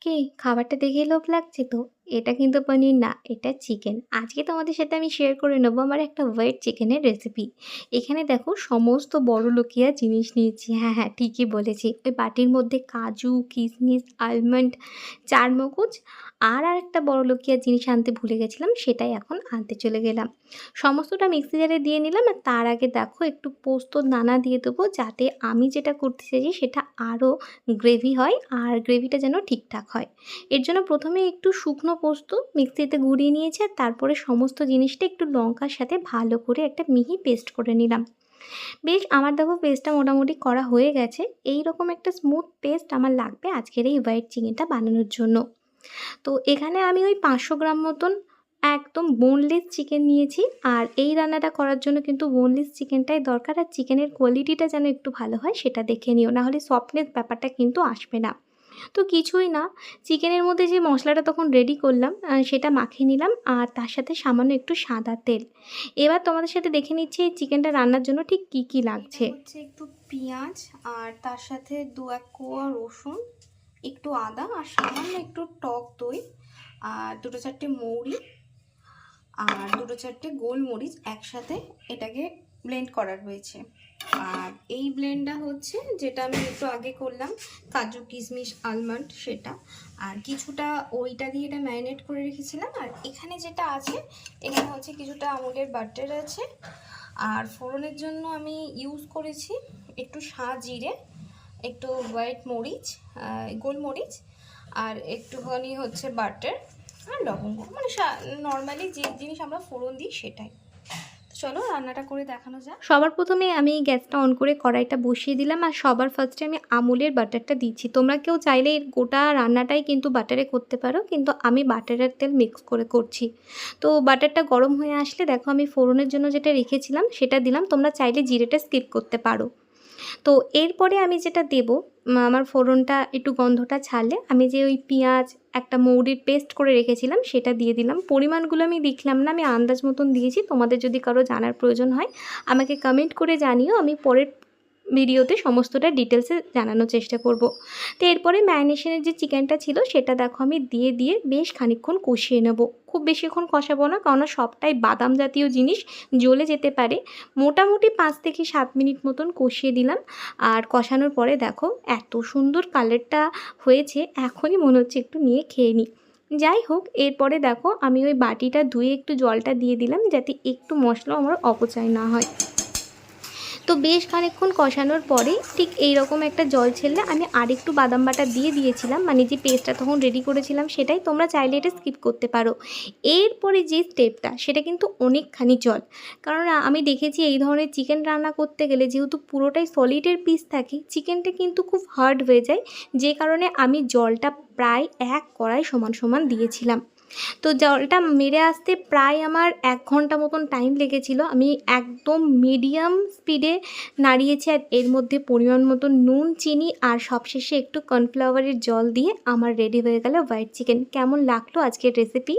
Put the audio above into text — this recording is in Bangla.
কি খাবারটা দেখেই লোভ লাগছে তো? এটা কিন্তু পনির না, এটা চিকেন। আজকে তোমাদের সাথে আমি শেয়ার করে নেবো আমার একটা হোয়াইট চিকেনের রেসিপি। এখানে দেখো সমস্ত বড়লোকিয়া জিনিস নিয়েছি। হ্যাঁ, হ্যাঁ, ঠিকই বলেছি। ওই বাটির মধ্যে কাজু, কিশমিশ, আলমন্ড, চারমগজ আর আরেকটা বড়লোকিয়া জিনিস আনতে ভুলে গেছিলাম, সেটাই এখন আনতে চলে গেলাম। সমস্তটা মিক্সি জারে দিয়ে নিলাম আর তার আগে দেখো একটু পোস্তর দানা দিয়ে দেবো, যাতে আমি যেটা করতে চাইছি সেটা আরও গ্রেভি হয় আর গ্রেভিটা যেন ঠিকঠাক হয়। এর জন্য প্রথমে একটু শুকনো পোস্ত মিক্সিতে গুঁড়িয়ে নিয়েছি আর তারপরে সমস্ত জিনিসটা একটু লঙ্কার সাথে ভালো করে একটা মিহি পেস্ট করে নিলাম। বেশ আমার দেখো পেস্টটা মোটামুটি করা হয়ে গেছে। এই রকম একটা স্মুথ পেস্ট আমার লাগবে আজকের এই হোয়াইট চিকেনটা বানানোর জন্য। তো এখানে আমি ওই 500 গ্রাম মতন একদম বোনলেস চিকেন নিয়েছি। আর এই রান্নাটা করার জন্য কিন্তু বোনলেস চিকেনটাই দরকার। আর চিকেনের কোয়ালিটিটা যেন একটু ভালো হয় সেটা দেখে নিও, নাহলে সফটনেস ব্যাপারটা কিন্তু আসবে না। তো কিছুই না, চিকেনের মধ্যে যে মশলাটা তখন রেডি করলাম সেটা মাখিয়ে নিলাম আর তার সাথে সামান্য একটু সাদা তেল। এবার তোমাদের সাথে দেখে নিচ্ছি এই চিকেনটা রান্নার জন্য ঠিক কী কী লাগছে। হচ্ছে একটু পেঁয়াজ আর তার সাথে 2-1 কোয়া রসুন, একটু আদা আর সামান্য একটু টক দই আর 2-4টে মৌরি আর 2-4টে গোলমরিচ একসাথে এটাকে ব্লেন্ড করার রয়েছে। আর এই ব্লেন্ডটা হচ্ছে যেটা আমি একটু আগে করলাম, কাজু কিশমিশ আলমন্ড সেটা, আর কিছুটা ওইটা দিয়ে এটা ম্যারিনেট করে রেখেছিলাম। আর এখানে যেটা আছে, এখানে হচ্ছে কিছুটা আমুলের বাটার আছে। আর ফোড়নের জন্য আমি ইউজ করেছি একটু জিরে, একটু হোয়াইট মরিচ, গোলমরিচ আর একটুখানি হচ্ছে বাটার আর লবঙ্গ, মানে নর্মালি যে জিনিস আমরা ফোড়ন দিই সেটাই। চলো রান্নাটা করে দেখানো যাক। সবার প্রথমে আমি গ্যাসটা অন করে কড়াইটা বসিয়ে দিলাম আর সবার ফার্স্টে আমি আমুলের বাটারটা দিচ্ছি। তোমরা কেউ চাইলে এর গোটা রান্নাটাই কিন্তু বাটারে করতে পারো, কিন্তু আমি বাটারের তেল মিক্স করে করছি। তো বাটারটা গরম হয়ে আসলে দেখো আমি ফোড়নের জন্য যেটা রেখেছিলাম সেটা দিলাম। তোমরা চাইলে জিরেটা স্কিপ করতে পারো। তো এরপরে আমি যেটা দেব, আমার ফোড়নটা একটু গন্ধটা ছাড়লে আমি যে ওই পেঁয়াজ একটা মৌরির পেস্ট করে রেখেছিলাম সেটা দিয়ে দিলাম। পরিমাণগুলো আমি লিখলাম না, আমি আন্দাজ মতন দিয়েছি। তোমাদের যদি কারো জানার প্রয়োজন হয় আমাকে কমেন্ট করে জানিও, আমি পরের ভিডিওতে সমস্তটা ডিটেলসে জানানোর চেষ্টা করব। তো এরপরে ম্যারিনেশনের যে চিকেনটা ছিল সেটা দেখো আমি দিয়ে বেশ খানিকক্ষণ কষিয়ে নেব। খুব বেশিক্ষণ কষাবো না, কারণ সবটাই বাদাম জাতীয় জিনিস, জ্বলে যেতে পারে। মোটামুটি 5 থেকে 7 মিনিট মতন কষিয়ে দিলাম। আর কষানোর পরে দেখো এত সুন্দর কালারটা হয়েছে, এখনই মনে হচ্ছে একটু নিয়ে খেয়ে নিই। যাই হোক, এরপরে দেখো আমি ওই বাটিটা ধুয়ে একটু জলটা দিয়ে দিলাম, যাতে একটু মশলা আমার অপচয় না হয়। তো বেশ খানিকক্ষণ কষানোর পরে ঠিক এইরকম একটা জল ছেড়লে আমি আরেকটু বাদাম বাটা দিয়ে দিয়েছিলাম, মানে যে পেস্টটা তখন রেডি করেছিলাম সেটাই। তোমরা চাইলে এটা স্কিপ করতে পারো। এরপরে যে স্টেপটা সেটা কিন্তু অনেকখানি জল, কারণ আমি দেখেছি এই ধরনের চিকেন রান্না করতে গেলে যেহেতু পুরোটাই সলিডের পিস থাকে, চিকেনটা কিন্তু খুব হার্ড হয়ে যায়, যে কারণে আমি জলটা প্রায় 1 কড়াই সমান সমান দিয়েছিলাম। তো জলটা মেরে আসতে প্রায় আমার 1 ঘন্টা মতন টাইম লেগেছিল। আমি একদম মিডিয়াম স্পিডে নাড়িয়েছি আর এর মধ্যে পরিমাণ মতো নুন, চিনি আর সবশেষে একটু কর্নফ্লাওয়ারের জল দিয়ে আমার রেডি হয়ে গেল হোয়াইট চিকেন। কেমন লাগলো আজকের রেসিপি?